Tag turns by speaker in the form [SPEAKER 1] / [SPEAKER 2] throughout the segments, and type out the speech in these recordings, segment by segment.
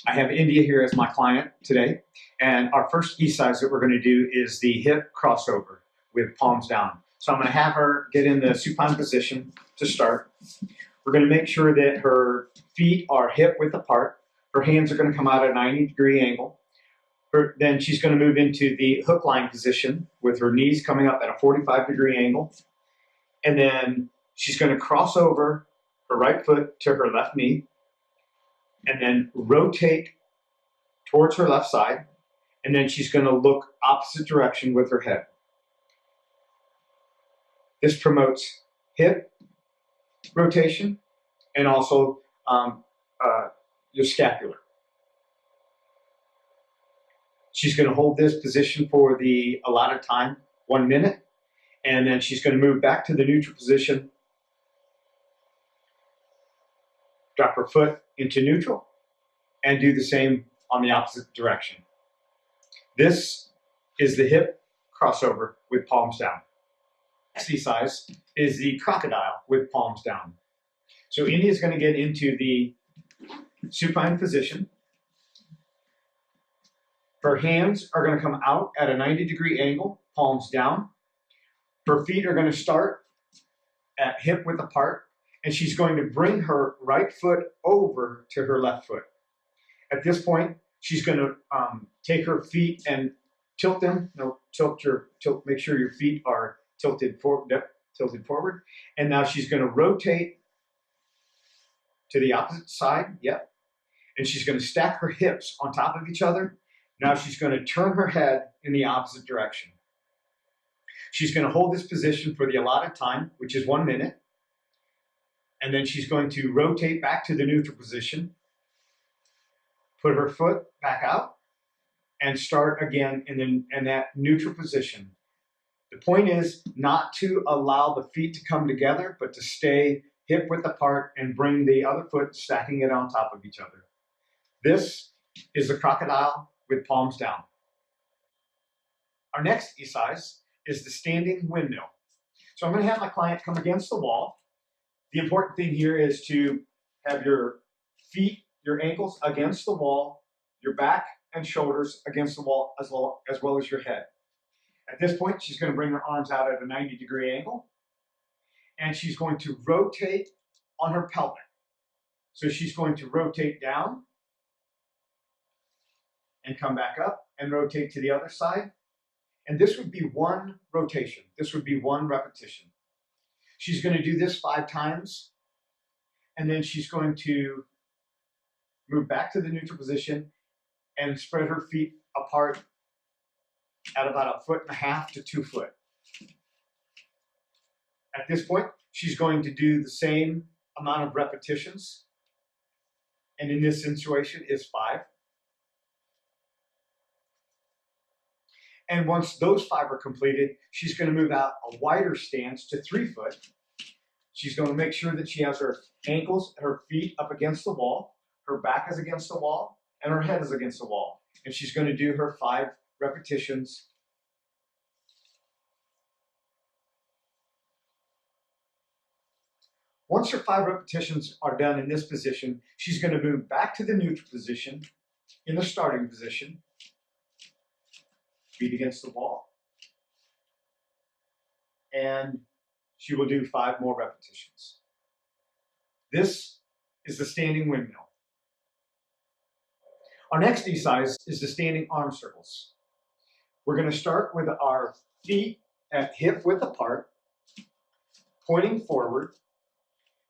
[SPEAKER 1] I have India here as my client today, and our first exercise that we're going to do is the hip crossover with palms down. So I'm going to have her get in the supine position to start. We're going to make sure that her feet are hip width apart. Her hands are going to come out at a 90-degree angle. Then she's going to move into the hook line position with her knees coming up at a 45-degree angle. And then she's going to cross over her right foot to her left knee, and then rotate towards her left side, and then she's going to look opposite direction with her head. This promotes hip rotation and also your scapular. She's going to hold this position for the allotted time, 1 minute, and then she's going to move back to the neutral position, drop her foot into neutral, and do the same on the opposite direction. This is the hip crossover with palms down. Next exercise is the crocodile with palms down. So India is going to get into the supine position. Her hands are going to come out at a 90-degree angle, palms down. Her feet are going to start at hip width apart, and she's going to bring her right foot over to her left foot. At this point, she's going to take her feet and tilt them. Make sure your feet are tilted forward. And now she's going to rotate to the opposite side. Yep. And she's going to stack her hips on top of each other. Now she's going to turn her head in the opposite direction. She's going to hold this position for the allotted time, which is 1 minute. And then she's going to rotate back to the neutral position, put her foot back out, and start again in that neutral position. The point is not to allow the feet to come together, but to stay hip width apart and bring the other foot, stacking it on top of each other. This is the crocodile with palms down. Our next exercise is the standing windmill. So I'm going to have my client come against the wall. The important thing here is to have your feet, your ankles against the wall, your back and shoulders against the wall, as well as your head. At this point, she's going to bring her arms out at a 90-degree angle, and she's going to rotate on her pelvic. So she's going to rotate down and come back up and rotate to the other side. And this would be one rotation. This would be one repetition. She's going to do this 5 times, and then she's going to move back to the neutral position and spread her feet apart at about 1.5 to 2 foot. At this point, she's going to do the same amount of repetitions, and in this situation is 5. And once those 5 are completed, she's going to move out a wider stance to 3 foot. She's going to make sure that she has her ankles, her feet up against the wall, her back is against the wall, and her head is against the wall. And she's going to do her 5 repetitions. Once her 5 repetitions are done in this position, she's going to move back to the neutral position in the starting position. Feet against the wall, and she will do 5 more repetitions. This is the standing windmill. Our next exercise is the standing arm circles. We're going to start with our feet at hip width apart, pointing forward,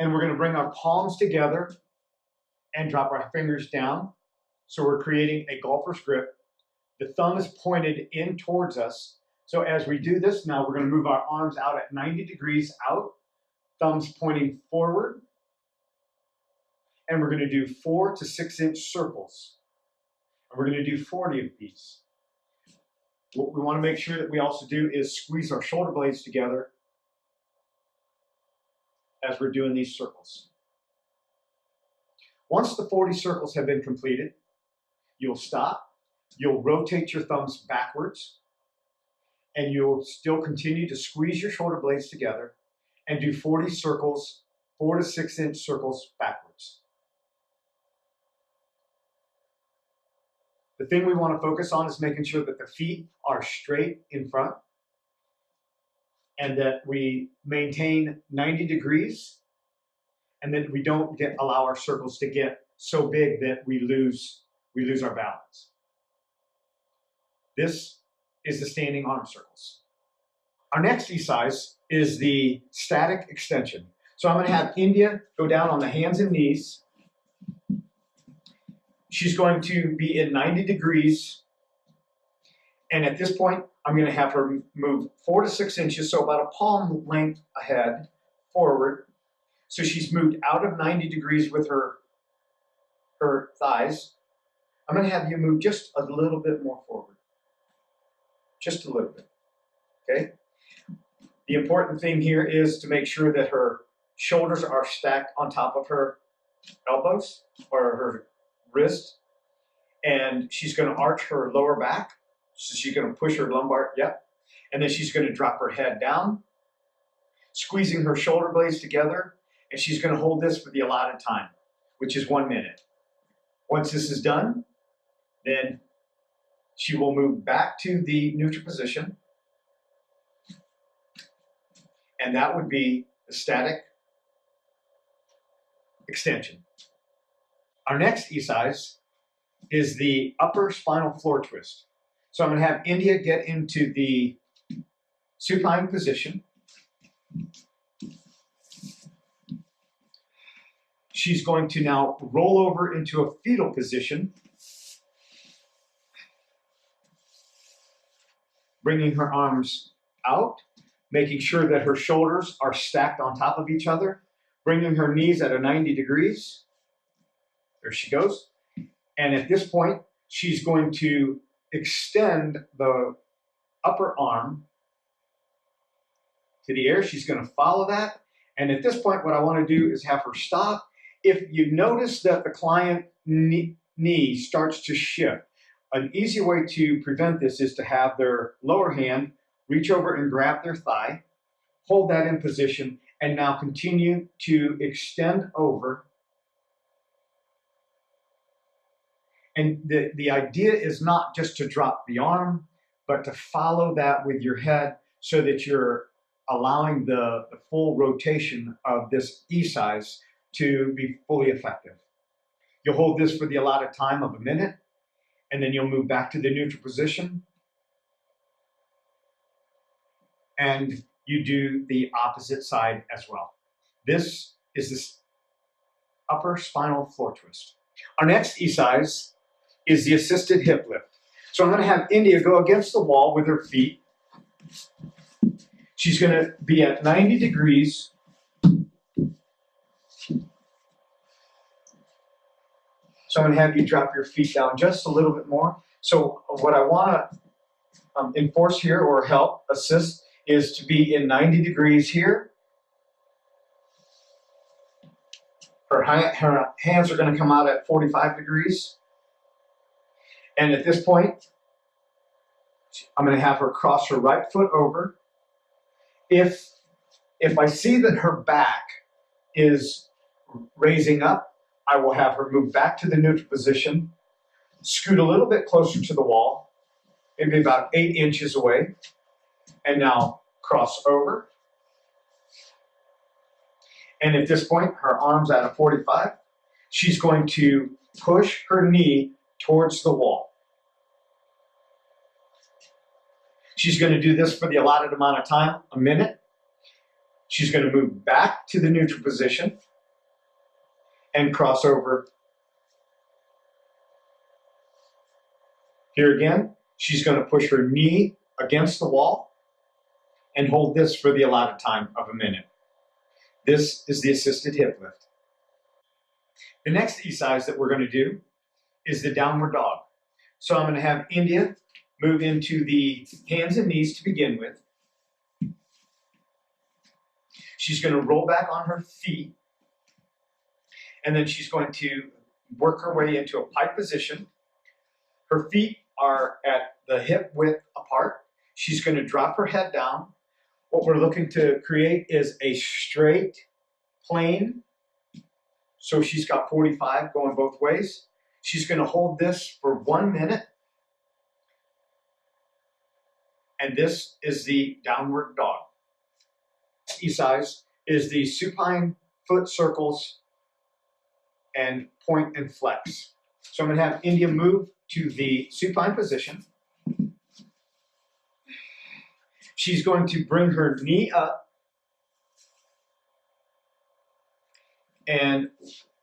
[SPEAKER 1] and we're going to bring our palms together and drop our fingers down. So we're creating a golfer's grip. The thumb is pointed in towards us. So as we do this, now we're going to move our arms out at 90 degrees out, thumbs pointing forward, and we're going to do 4 to 6 inch circles. And we're going to do 40 of these. What we want to make sure that we also do is squeeze our shoulder blades together as we're doing these circles. Once the 40 circles have been completed, you'll stop. You'll rotate your thumbs backwards, and you'll still continue to squeeze your shoulder blades together and do 40 circles, 4 to 6 inch circles backwards. The thing we want to focus on is making sure that the feet are straight in front and that we maintain 90 degrees and that we don't allow our circles to get so big that we lose our balance. This is the standing arm circles. Our next exercise is the static extension. So I'm going to have India go down on the hands and knees. She's going to be in 90 degrees. And at this point, I'm going to have her move 4 to 6 inches, so about a palm length ahead, forward. So she's moved out of 90 degrees with her thighs. I'm going to have you move just a little bit more forward. Just a little bit. Okay? The important thing here is to make sure that her shoulders are stacked on top of her elbows or her wrist. And she's going to arch her lower back. So she's going to push her lumbar, yep. And then she's going to drop her head down, squeezing her shoulder blades together. And she's going to hold this for the allotted time, which is 1 minute. Once this is done, then she will move back to the neutral position. And that would be the static extension. Our next exercise is the upper spinal floor twist. So I'm going to have India get into the supine position. She's going to now roll over into a fetal position, bringing her arms out, making sure that her shoulders are stacked on top of each other, bringing her knees at a 90 degrees. There she goes. And at this point, she's going to extend the upper arm to the air. She's going to follow that. And at this point, what I want to do is have her stop. If you notice that the client knee starts to shift, an easy way to prevent this is to have their lower hand reach over and grab their thigh, hold that in position, and now continue to extend over. And the idea is not just to drop the arm, but to follow that with your head so that you're allowing the full rotation of this E-cise to be fully effective. You'll hold this for the allotted time of a minute, and then you'll move back to the neutral position. And you do the opposite side as well. This is this upper spinal floor twist. Our next E-cise is the assisted hip lift. So I'm going to have India go against the wall with her feet. She's going to be at 90 degrees. So I'm going to have you drop your feet down just a little bit more. So what I want to enforce here or help assist is to be in 90 degrees here. Her hands are going to come out at 45 degrees. And at this point, I'm going to have her cross her right foot over. If I see that her back is raising up, I will have her move back to the neutral position, scoot a little bit closer to the wall, maybe about 8 inches away, and now cross over. And at this point, her arm's at a 45. She's going to push her knee towards the wall. She's going to do this for the allotted amount of time, a minute. She's going to move back to the neutral position and cross over. Here again, she's going to push her knee against the wall and hold this for the allotted time of a minute. This is the assisted hip lift. The next exercise that we're going to do is the downward dog. So I'm going to have India move into the hands and knees to begin with. She's going to roll back on her feet, and then she's going to work her way into a pike position. Her feet are at the hip width apart. She's going to drop her head down. What we're looking to create is a straight plane. So she's got 45 going both ways. She's going to hold this for 1 minute. And this is the downward dog. E-cise is the supine foot circles and point and flex. So I'm going to have India move to the supine position. She's going to bring her knee up. And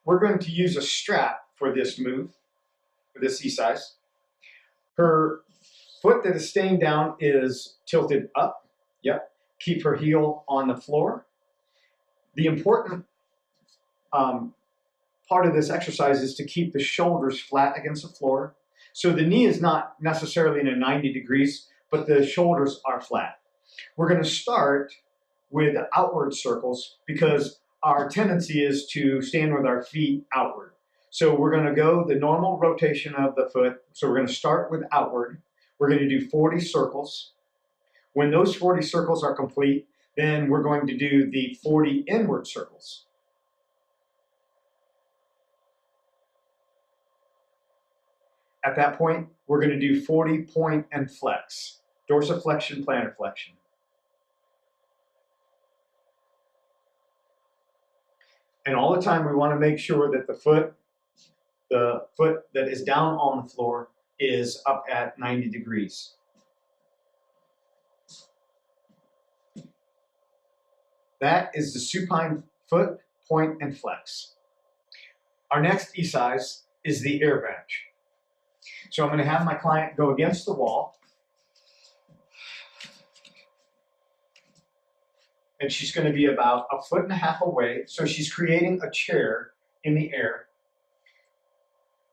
[SPEAKER 1] we're going to use a strap for this move, for this E-cise. Her foot that is staying down is tilted up. Yep. Keep her heel on the floor. The important part of this exercise is to keep the shoulders flat against the floor. So the knee is not necessarily in a 90 degrees, but the shoulders are flat. We're going to start with outward circles because our tendency is to stand with our feet outward. So we're going to go the normal rotation of the foot. So we're going to start with outward. We're going to do 40 circles. When those 40 circles are complete, then we're going to do the 40 inward circles. At that point, we're going to do 40 point and flex. Dorsiflexion, plantar flexion. And all the time we want to make sure that the foot that is down on the floor is up at 90 degrees. That is the supine foot, point, and flex. Our next E-cise is the air bench. So I'm going to have my client go against the wall. And she's going to be about 1.5 feet away. So she's creating a chair in the air.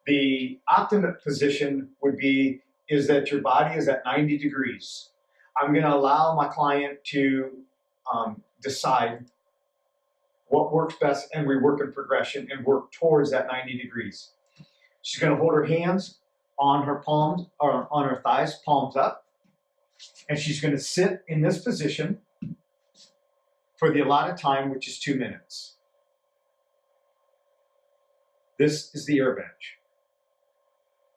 [SPEAKER 1] The optimum position would be is that your body is at 90 degrees. I'm going to allow my client to decide what works best, and we work in progression and work towards that 90 degrees. She's going to hold her hands on her palms, or on her thighs, palms up, and she's going to sit in this position for the allotted time, which is 2 minutes. This is the air bench.